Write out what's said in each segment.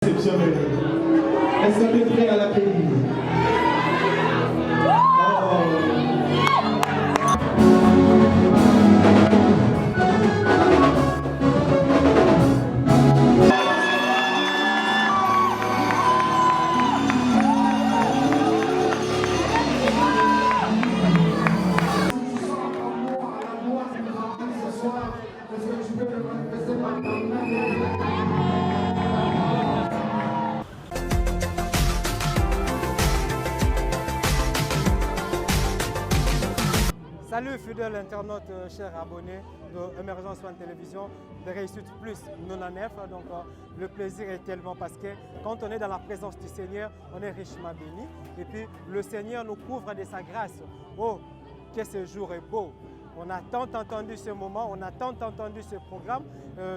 Exceptionnel. Est-ce que tu es prêt à l'accueillir? Salut fidèles internautes, chers abonnés de Emergence One Télévision, de Réussite Plus 99. Donc le plaisir est tellement parce que quand on est dans la présence du Seigneur, on est richement béni. Et puis le Seigneur nous couvre de sa grâce. Oh, que ce jour est beau! On a tant entendu ce moment, on a tant entendu ce programme.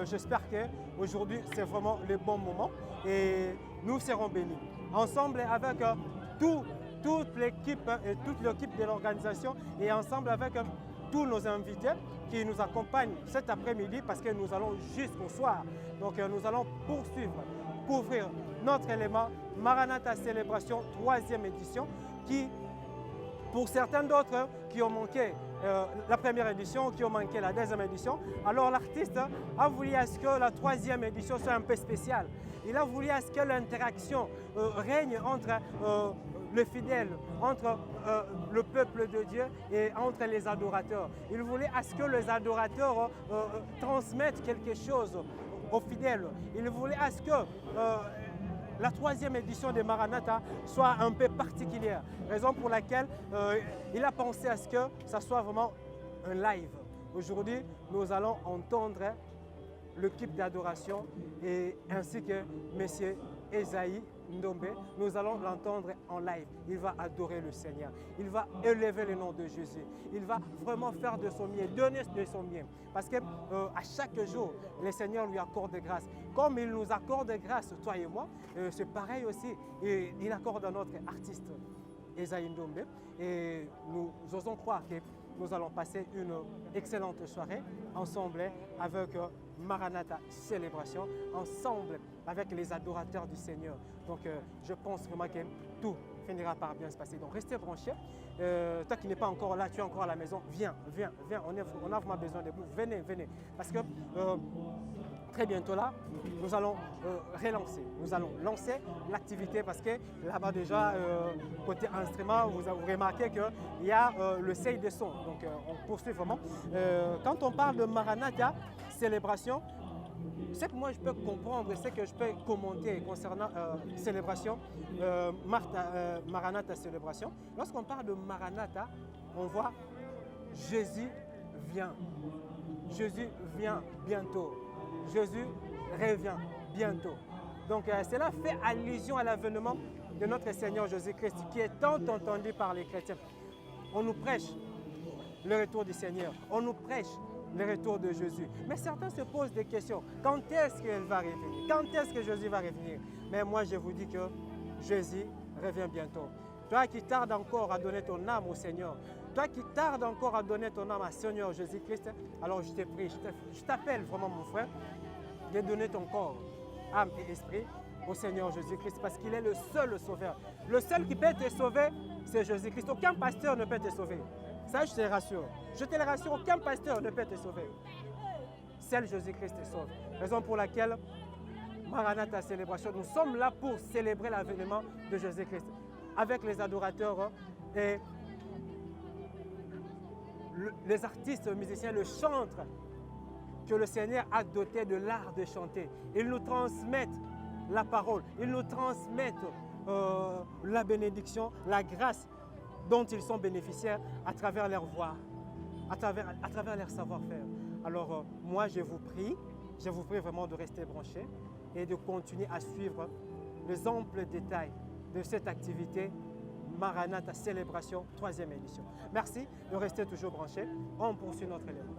J'espère qu'aujourd'hui c'est vraiment le bon moment et nous serons bénis. Ensemble avec toute l'équipe et toute l'équipe de l'organisation et ensemble avec tous nos invités qui nous accompagnent cet après-midi parce que nous allons jusqu'au soir. Donc nous allons poursuivre, couvrir notre élément Maranatha Célébration 3e édition qui, pour certains d'autres qui ont manqué la première édition, qui ont manqué la deuxième édition, alors l'artiste a voulu à ce que la 3e édition soit un peu spéciale. Il a voulu à ce que l'interaction règne entre le fidèle, entre le peuple de Dieu et entre les adorateurs. Il voulait à ce que les adorateurs transmettent quelque chose aux fidèles. Il voulait à ce que la 3e édition de Maranatha soit un peu particulière. Raison pour laquelle il a pensé à ce que ça soit vraiment un live. Aujourd'hui, nous allons entendre l'équipe d'adoration et ainsi que M. Esaïe Ndombe, nous allons l'entendre en live. Il va adorer le Seigneur. Il va élever le nom de Jésus. Il va vraiment faire de son mieux, donner de son mieux. Parce que à chaque jour, le Seigneur lui accorde grâce. Comme il nous accorde grâce, toi et moi, c'est pareil aussi. Et il accorde à notre artiste Esaïe Ndombe. Et nous osons croire que nous allons passer une excellente soirée ensemble avec Maranatha Célébration, ensemble avec les adorateurs du Seigneur. Donc je pense vraiment que tout finira par bien se passer. Donc restez branchés. Toi qui n'es pas encore là, tu es encore à la maison, viens, on a vraiment besoin de vous. Venez. Parce que très bientôt là, nous allons relancer. Nous allons lancer l'activité parce que là-bas déjà, côté instrument, vous remarquez qu'il y a le seuil de son. Donc on poursuit vraiment. Quand on parle de Maranatha Célébration, ce que moi je peux comprendre, ce que je peux commenter concernant célébration, Maranatha Célébration. Lorsqu'on parle de Maranatha, on voit Jésus vient. Jésus vient bientôt. Jésus revient bientôt. Donc cela fait allusion à l'avènement de notre Seigneur Jésus-Christ qui est tant entendu par les chrétiens. On nous prêche le retour du Seigneur. On nous prêche le retour de Jésus. Mais certains se posent des questions. Quand est-ce qu'il va revenir? Quand est-ce que Jésus va revenir? Mais moi, je vous dis que Jésus revient bientôt. Toi qui tardes encore à donner ton âme au Seigneur, toi qui tardes encore à donner ton âme à Seigneur Jésus-Christ, alors je te prie, je t'appelle vraiment mon frère, de donner ton corps, âme et esprit au Seigneur Jésus-Christ parce qu'il est le seul sauveur. Le seul qui peut te sauver, c'est Jésus-Christ. Aucun pasteur ne peut te sauver. Ça, je te rassure. Je te le rassure, aucun pasteur ne peut te sauver. Seul Jésus-Christ te sauve. Raison pour laquelle, Maranatha Célébration, nous sommes là pour célébrer l'avènement de Jésus-Christ. Avec les adorateurs et les artistes musiciens, le chantre que le Seigneur a doté de l'art de chanter. Ils nous transmettent la parole, ils nous transmettent la bénédiction, la grâce dont ils sont bénéficiaires à travers leur voix, à travers leur savoir-faire. Alors moi je vous prie vraiment de rester branchés et de continuer à suivre les amples détails de cette activité Maranatha Célébration 3e édition. Merci de rester toujours branchés. On poursuit notre élément.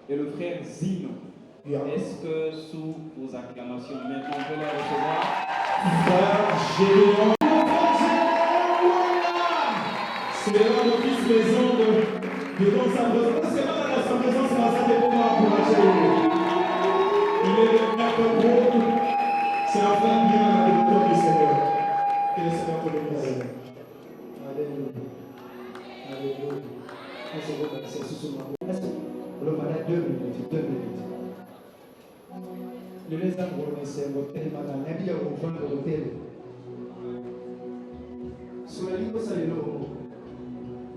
Et le frère Zino. Est-ce que sous vos acclamations, maintenant on peut les recevoir? C'est le fils maison de dans sa présence. C'est pas dans sa présence, c'est dans sa découverte pour l'accueillir. Il est le maître gros. C'est un frère bien à l'auteur du Seigneur. Que le Seigneur te bénisse. Alléluia. Alléluia. On se voit dans ce sous-marin. Le malade 2 minutes, 2 minutes. Le les amours, c'est un hôtel, madame. Et bien, on vend l'hôtel. Sur la ligne, ça est le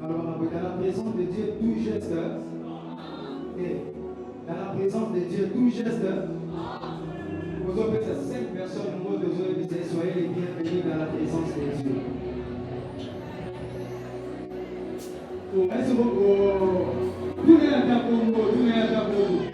alors, dans la présence de Dieu, tout geste. Et dans la présence de Dieu, tout geste. Vous avez ces 5 personnes au mot de Dieu et disent soyez les bienvenus dans la présence de Dieu. Merci beaucoup. Tout est à pour vous, tout est à pour vous.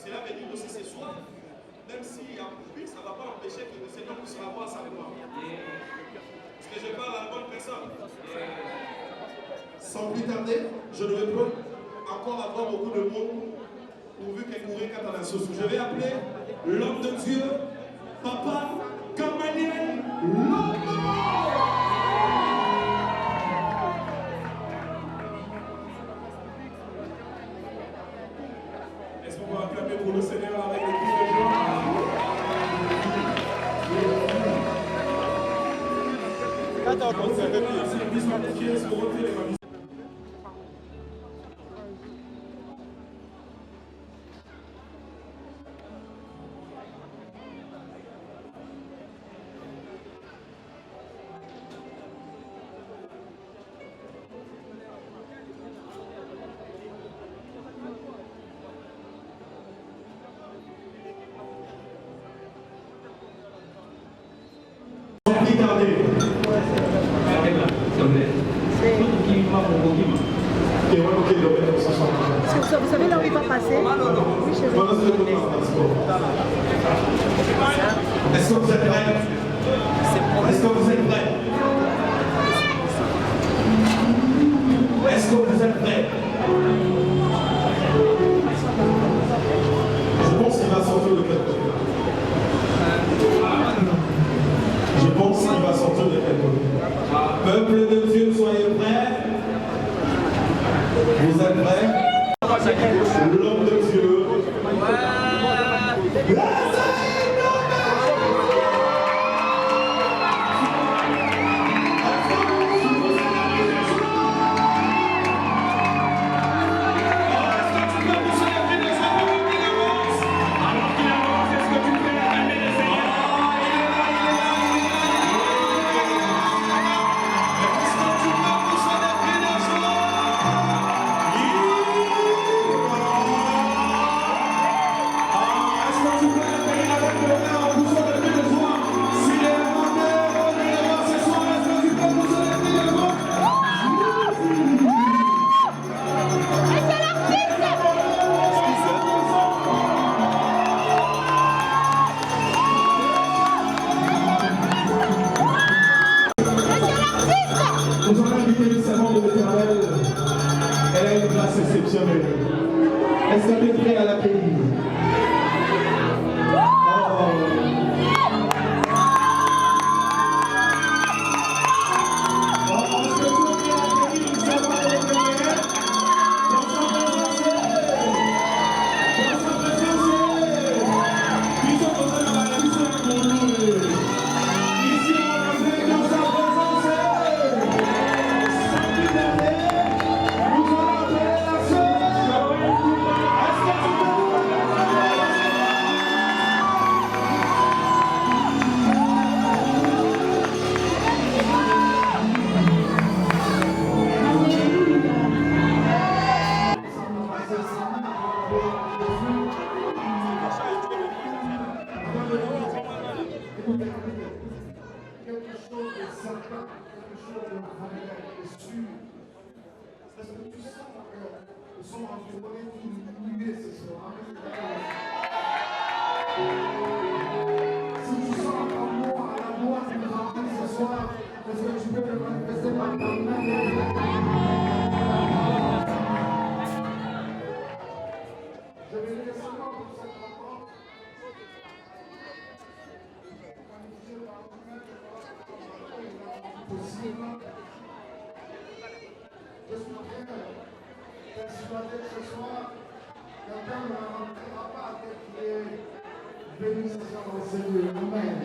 Cela veut dire aussi ce soir, même s'il y a coupure, ça ne va pas empêcher que le Seigneur puisse avoir sa gloire. Est-ce que je parle à la bonne personne? Sans plus tarder, je ne veux pas encore avoir beaucoup de monde pourvu qu'elle courait quand on a sauce. Je vais appeler l'homme de Dieu, Papa Gamaliel Lomo. Est-ce qu'on va acclamer pour le Seigneur avec le cri de joie? Vous savez là où il va passer? Oui, chez vous. Est-ce que vous êtes prêts? Est-ce que vous êtes prêts? Est-ce que vous êtes prêts? Je pense qu'il va sortir de quelque côté. Je pense qu'il va sortir de quelque côté. Peuple de Dieu, soyez prêts. Vous êtes prêts? L'homme de Dieu. Est-ce que tu peux pousser les cris de joie pendant qu'il avance? Alors qu'il avance, est-ce que écoutez, quelque chose de certain, quelque chose de vrai et sûr. Est-ce que tu sens que nous sommes environnés d'une nuée ce soir? Si tu sens la gloire qui nous remplit ce soir, est-ce que tu peux le manifester par ta main? Je vais laisser seulement pour cette rencontre. Possible. Je suis très persuadé que ce soir, quelqu'un ne rentrera pas avec les bénédictions au Seigneur. Amen.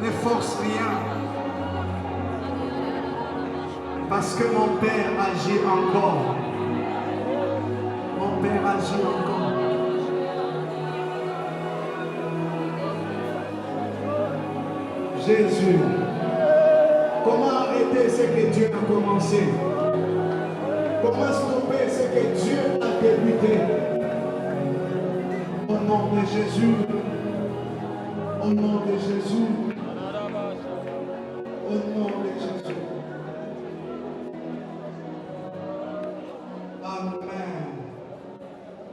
ne force rien. Parce que mon Père agit encore. Mon Père agit encore. Jésus, comment arrêter ce que Dieu a commencé? Comment stopper ce que Dieu a débuté? Au nom de Jésus, au nom de Jésus, au nom de Jésus. Amen.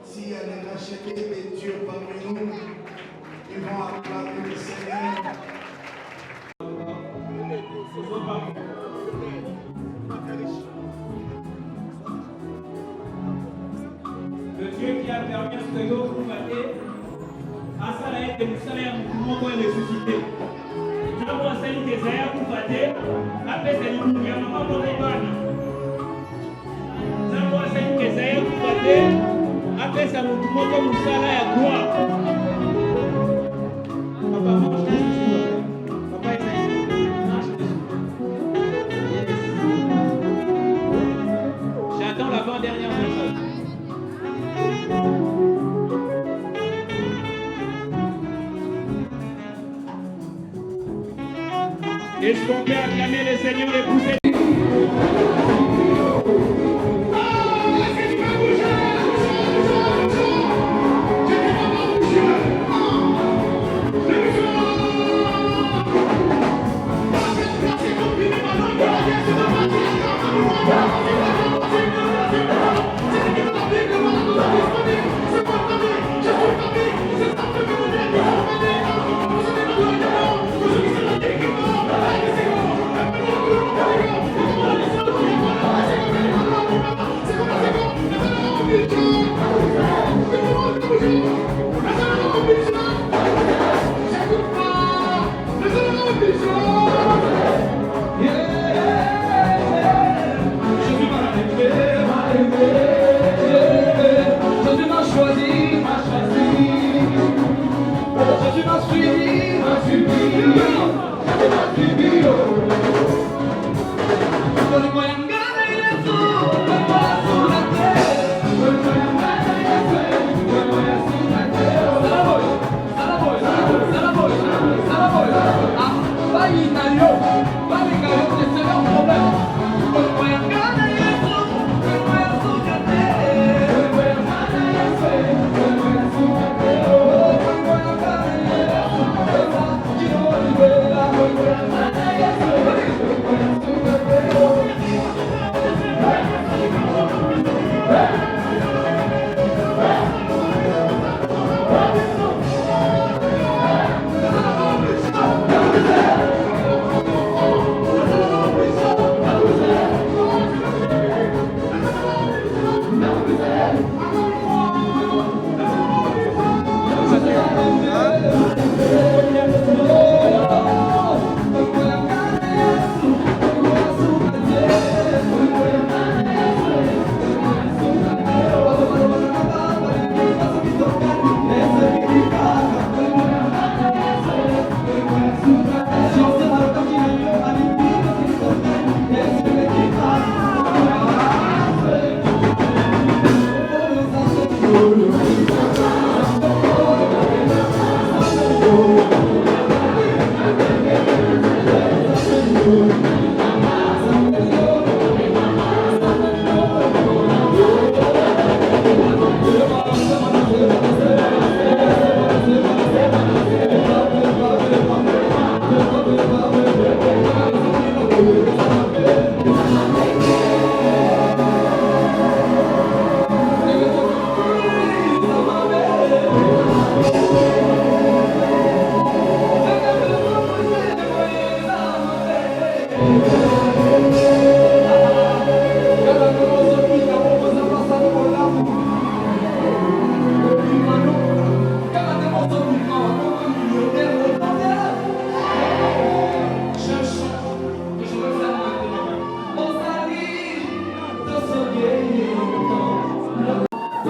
S'il y a des rachetés de Dieu parmi nous, ils vont acclamer le Seigneur. Le Dieu qui a permis à ce que l'eau vous battez, à ça là est nous salaire nous pouvons les susciter. Nous avons celle qui est à vous battez, après c'est nous qui avons pas pour les bannes. Nous avons celle qui est à vous battez, après c'est nous pouvons comme nous salaire à quoi. Papa mange des sous. Papa essaye de manger des sous. J'attends l'avant-dernière personne. Est-ce qu'on peut acclamer le Seigneur et pousser?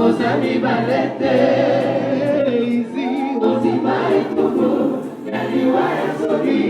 Osami balete izi Ozima itubu Yaliwa ya sori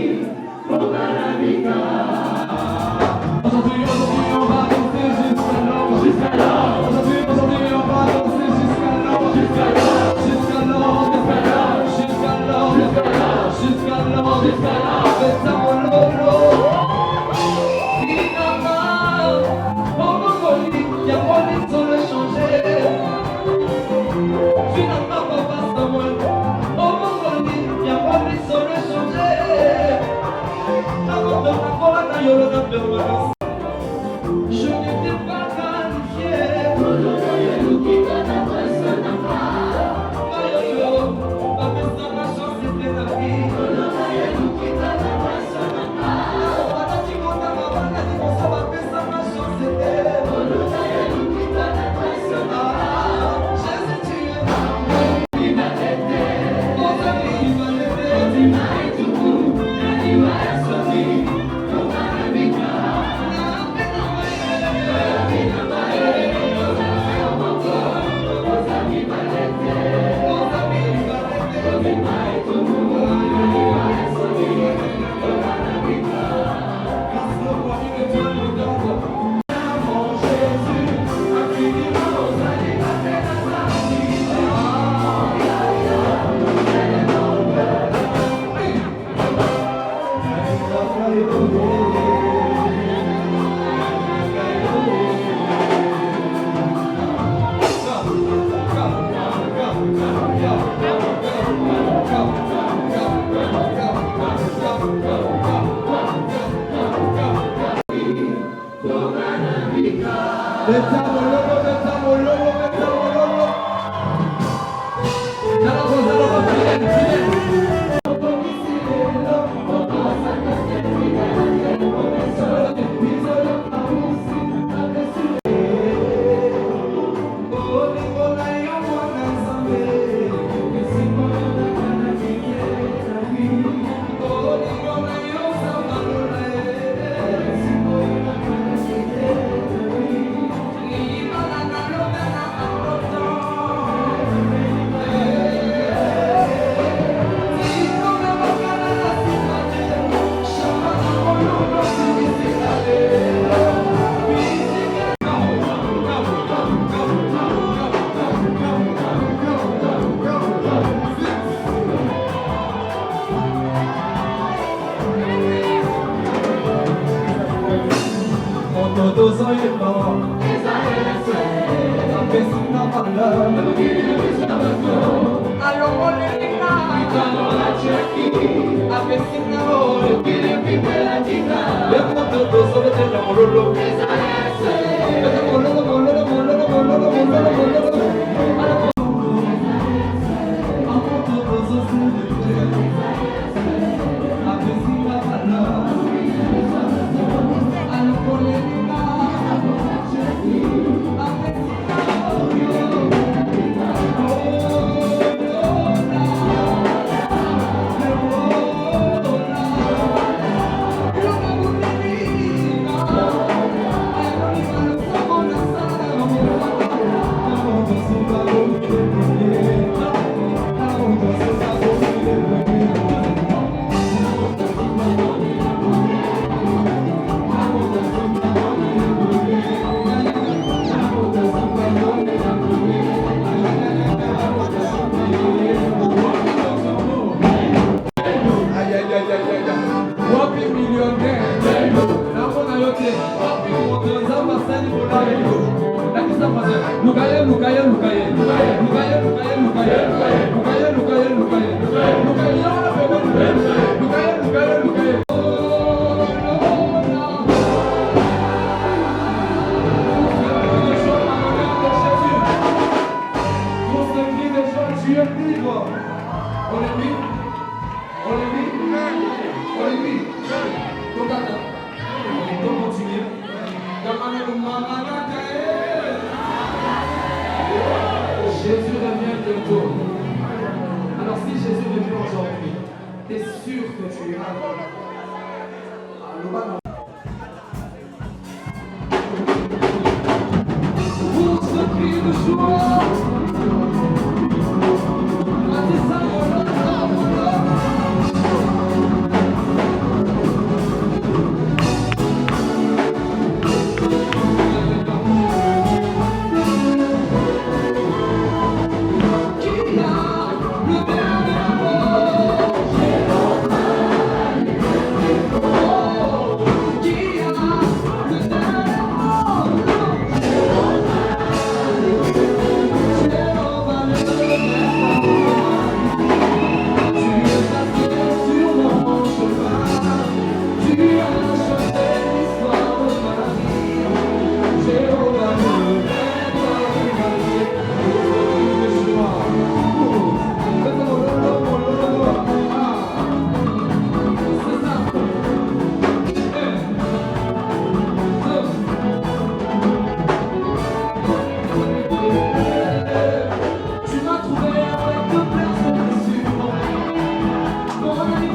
Jésus revient bientôt. Alors si Jésus revient aujourd'hui, t'es sûr que tu iras. Pour ce cri de joie,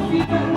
Thank you.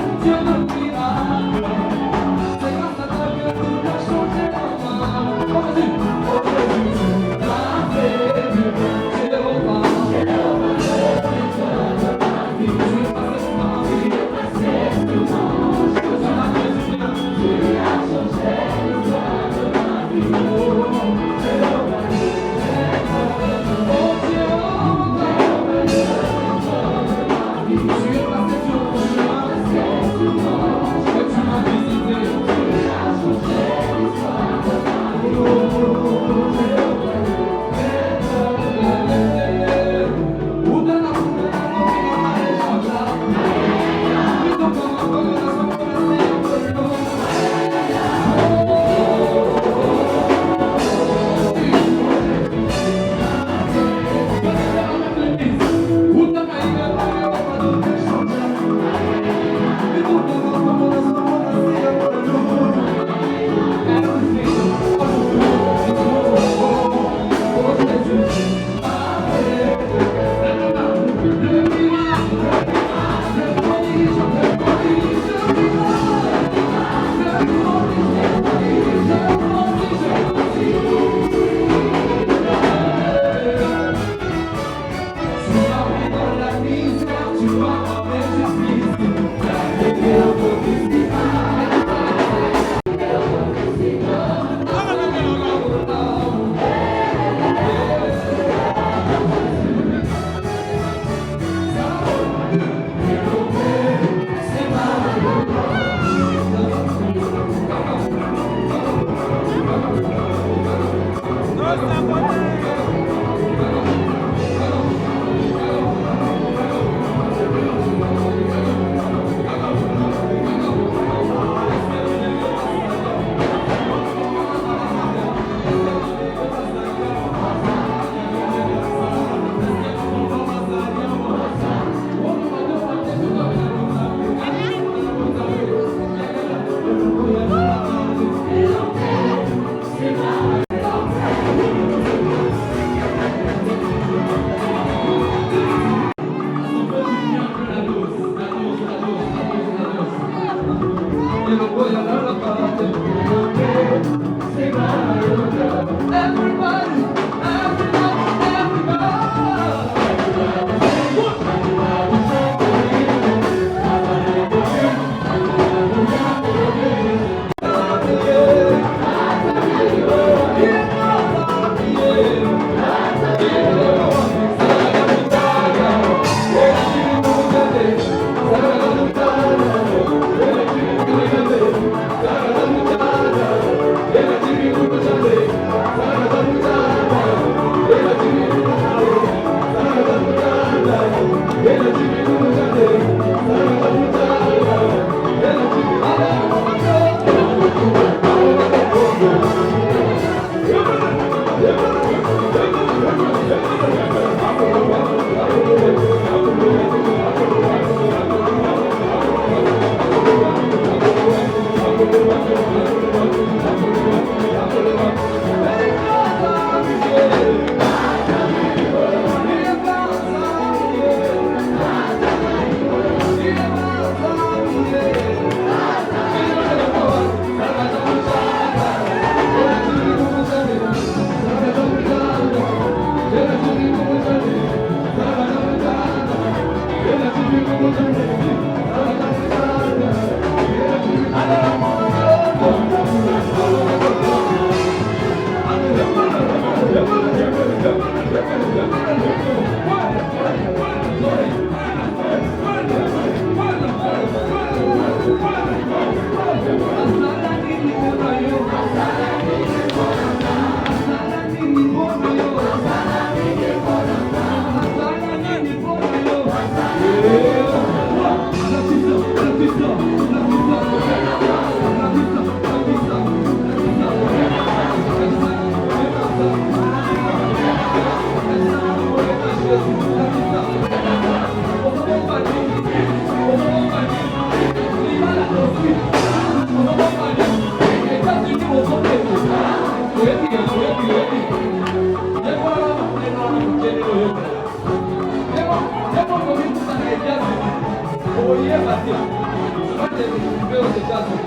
Je vais t'inviter aux États-Unis.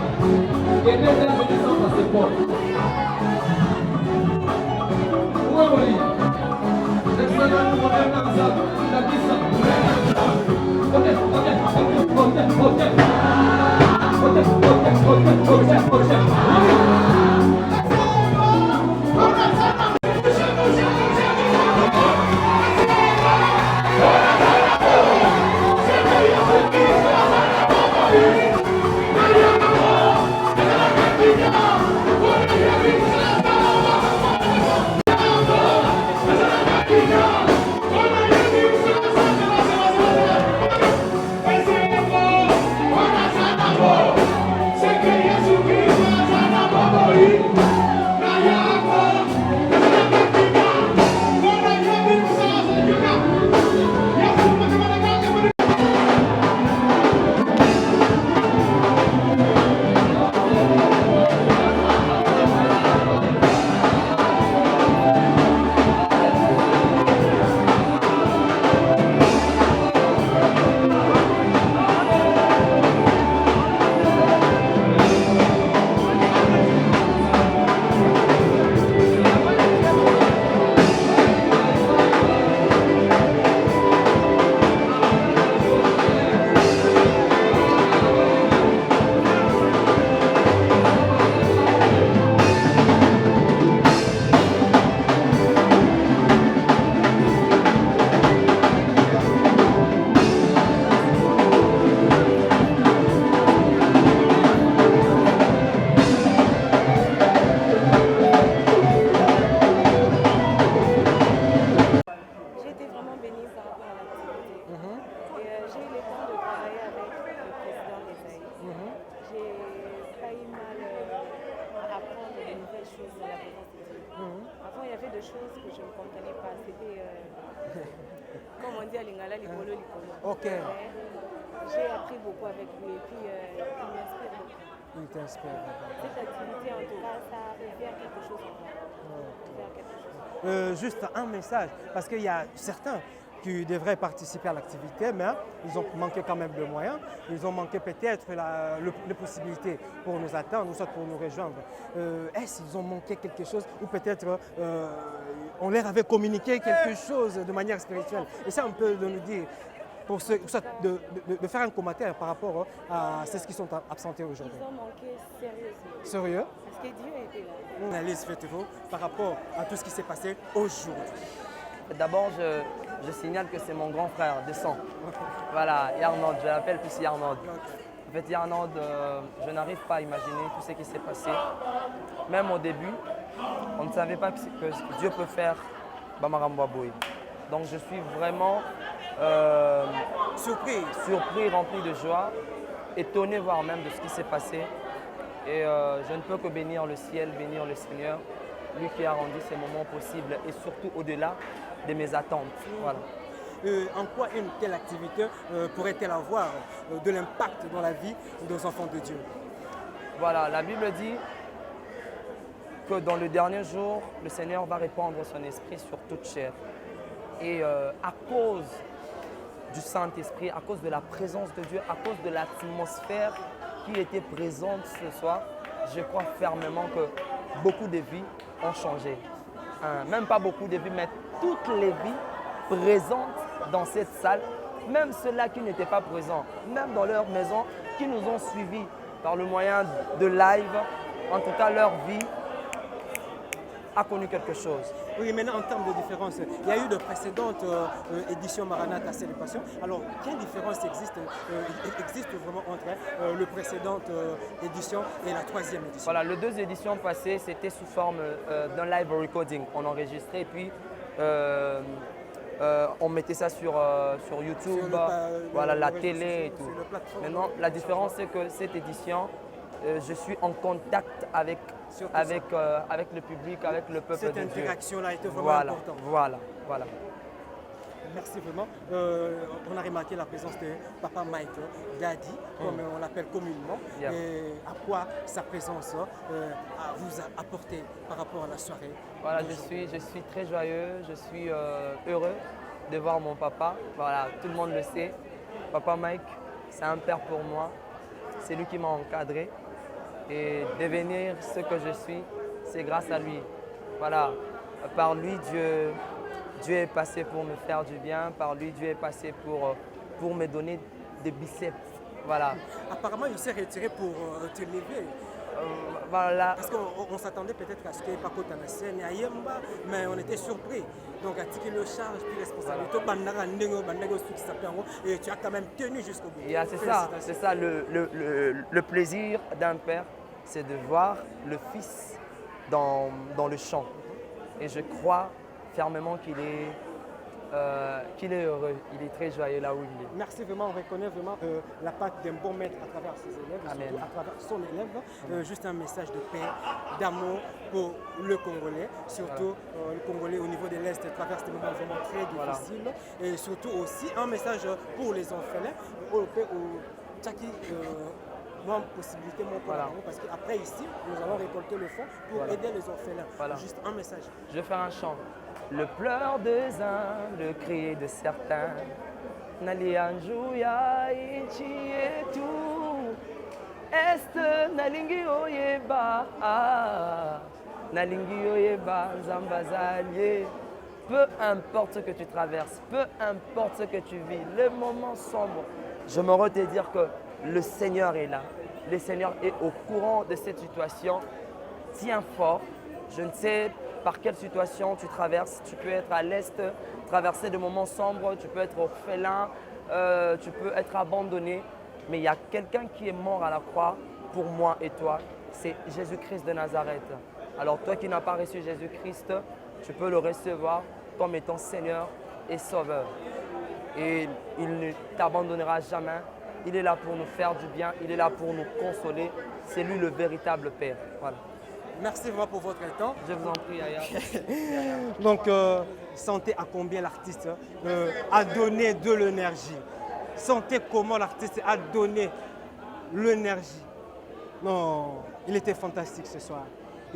Et les États-Unis sans passeport. Où est Oli? L'excellent modèle comme ça. Il a dit ça. J'ai été vraiment bénie par rapport à l'activité. Et j'ai eu le temps de travailler avec le président des AIS. J'ai failli mal apprendre de nouvelles choses dans la présence de Dieu. Avant, il y avait des choses que je ne comprenais pas. C'était, comme on dit à Lingala, Likolo, Likolo. Ok. J'ai appris beaucoup avec lui et puis il m'inspire beaucoup. Il t'inspire. Cette activité, en tout cas, ça a ouvert quelque chose en moi. Ouvert quelque chose. Juste un message, parce qu'il y a certains qui devraient participer à l'activité, mais ils ont manqué quand même de moyens, ils ont manqué peut-être les possibilités pour nous atteindre, ou soit pour nous rejoindre. Est-ce qu'ils ont manqué quelque chose, ou peut-être on leur avait communiqué quelque chose de manière spirituelle? Et ça, on peut nous dire, pour ceux, soit de faire un commentaire par rapport à ceux qui sont absentés aujourd'hui. Ils ont manqué sérieusement. Sérieux? Parce que Dieu était là. Analyse, faites-vous par rapport à tout ce qui s'est passé aujourd'hui. D'abord, je signale que c'est mon grand frère de sang. Voilà, Yarnod, je l'appelle plus Yarnod. En fait, Yarnod, je n'arrive pas à imaginer tout ce qui s'est passé. Même au début, on ne savait pas que Dieu peut faire Bamarambo Boy. Donc je suis vraiment surpris, rempli de joie, étonné voire même de ce qui s'est passé. Et je ne peux que bénir le ciel, bénir le Seigneur, lui qui a rendu ces moments possibles et surtout au-delà de mes attentes. Voilà. En quoi une telle activité pourrait-elle avoir de l'impact dans la vie des enfants de Dieu? Voilà, la Bible dit que dans le dernier jour, le Seigneur va répandre son esprit sur toute chair. Et à cause du Saint-Esprit, à cause de la présence de Dieu, à cause de l'atmosphère qui était présente ce soir, je crois fermement que beaucoup de vies ont changé. Même pas beaucoup de vies, mais toutes les vies présentes dans cette salle, même ceux-là qui n'étaient pas présents, même dans leur maison, qui nous ont suivis par le moyen de live, en tout cas leur vie a connu quelque chose. Oui, maintenant en termes de différence, il y a eu de précédentes éditions Maranatha Célébration. Alors, quelle différence existe vraiment entre le précédente édition et la troisième édition? Voilà, les deux éditions passées, c'était sous forme d'un live recording. On enregistrait et puis on mettait ça sur YouTube, voilà, la télé et tout. Maintenant, la différence, c'est que cette édition, je suis en contact avec le public, avec le peuple de Dieu. Cette interaction-là était vraiment importante. Voilà. Merci vraiment. On a remarqué la présence de Papa Mike Daddy, comme on l'appelle communément. Yeah. Et à quoi sa présence vous a apporté par rapport à la soirée? Voilà, je suis très joyeux, je suis heureux de voir mon papa. Voilà, tout le monde le sait. Papa Mike, c'est un père pour moi. c'est lui qui m'a encadré. Et devenir ce que je suis, c'est grâce à lui. Voilà, par lui, Dieu est passé pour me faire du bien. Par lui, Dieu est passé pour me donner des biceps. Voilà. Apparemment, il s'est retiré pour te lever. Voilà. Parce qu'on s'attendait peut-être à ce qu'il n'y ait pas côté la scène à Yemba, mais on était surpris. Donc, à tirer le charge, puis responsabilité, et tu as quand même tenu jusqu'au bout. C'est ça le plaisir d'un père, c'est de voir le fils dans le chant. Et je crois fermement qu'il est heureux, il est très joyeux là où il est. Merci vraiment, on reconnaît vraiment la patte d'un bon maître à travers ses élèves, surtout à travers son élève. Juste un message de paix, d'amour pour le Congolais, surtout le Congolais au niveau de l'Est traverse des moments vraiment très difficiles. Et surtout aussi un message pour les orphelins, possibilité parce qu'après ici, nous allons récolter le fonds pour aider les orphelins. Juste un message. Je vais faire un chant. Le pleur des uns, le cri de certains. Nalianjuya ichi etu. Est nalingi oyeba. Nalingi oyeba zambazalier. Peu importe ce que tu traverses, peu importe ce que tu vis, le moment sombre, je me te dire que le Seigneur est là. Le Seigneur est au courant de cette situation. Tiens fort. Je ne sais par quelle situation tu traverses. Tu peux être à l'Est, traverser des moments sombres, tu peux être orphelin, tu peux être abandonné. Mais il y a quelqu'un qui est mort à la croix pour moi et toi. C'est Jésus-Christ de Nazareth. Alors toi qui n'as pas reçu Jésus-Christ, tu peux le recevoir comme étant Seigneur et Sauveur. Et il ne t'abandonnera jamais. Il est là pour nous faire du bien, il est là pour nous consoler. C'est lui le véritable Père. Voilà. Merci vraiment pour votre temps. Je vous en prie, Aya. Donc, sentez à combien l'artiste a donné de l'énergie. Sentez comment l'artiste a donné l'énergie. Non, il était fantastique ce soir.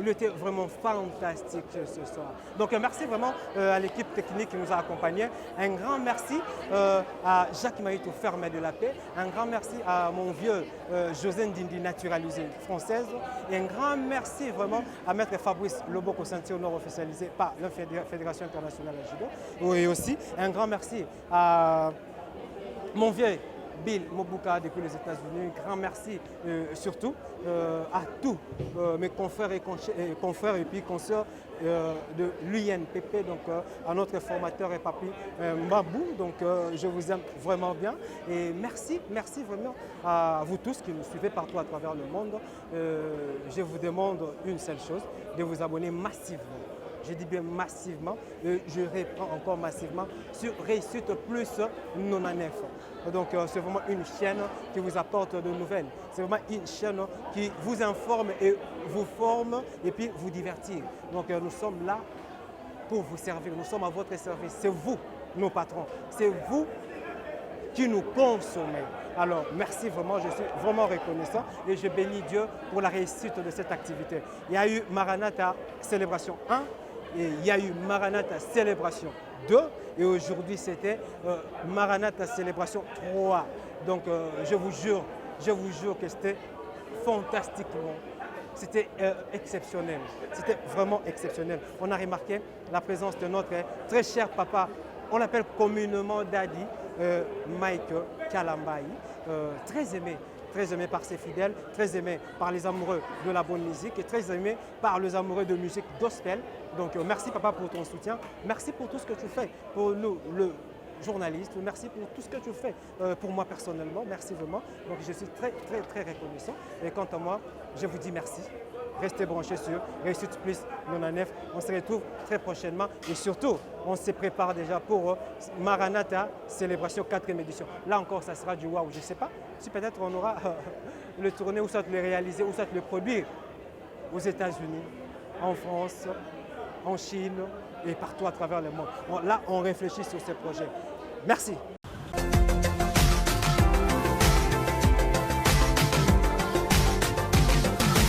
Il était vraiment fantastique ce soir. Donc merci vraiment à l'équipe technique qui nous a accompagnés. Un grand merci à Jacques Maïto, ferme de la paix. Un grand merci à mon vieux José Ndindi, naturalisé française. Et un grand merci vraiment à Maître Fabrice Loboko, ceinture nord officialisé par la Fédération internationale de judo. Et aussi un grand merci à mon vieux Bill Mobuka depuis les États-Unis. Grand merci surtout à tous mes confrères et puis consoeurs de l'UNPP, donc à notre formateur et papi Mbabou. Donc je vous aime vraiment bien et merci vraiment à vous tous qui nous suivez partout à travers le monde. Je vous demande une seule chose, de vous abonner massivement. Je dis bien massivement, et je reprends encore massivement sur Réussite Plus 99. Donc c'est vraiment une chaîne qui vous apporte de nouvelles. C'est vraiment une chaîne qui vous informe et vous forme et puis vous divertir. Donc nous sommes là pour vous servir, nous sommes à votre service. C'est vous, nos patrons. C'est vous qui nous consommez. Alors, merci vraiment, je suis vraiment reconnaissant et je bénis Dieu pour la réussite de cette activité. Il y a eu Maranatha Célébration 1 et il y a eu Maranatha Célébration 2 et aujourd'hui c'était Maranatha Célébration 3. Donc, je vous jure que c'était fantastiquement. C'était exceptionnel, c'était vraiment exceptionnel. On a remarqué la présence de notre très cher papa, on l'appelle communément Daddy, Mike Kalambaï, très aimé par ses fidèles, très aimé par les amoureux de la bonne musique et très aimé par les amoureux de musique gospel. Donc merci papa pour ton soutien, merci pour tout ce que tu fais pour nous, le journaliste, merci pour tout ce que tu fais pour moi personnellement, merci vraiment. Donc je suis très reconnaissant et quant à moi, je vous dis merci. Restez branchés sur Réussite Plus 99. On se retrouve très prochainement et surtout, on se prépare déjà pour Maranatha Célébration 4e édition. Là encore, ça sera du waouh. Je ne sais pas si peut-être on aura le tourner ou soit le réaliser ou soit le produire aux États-Unis, en France, en Chine et partout à travers le monde. Là, on réfléchit sur ces projets. Merci.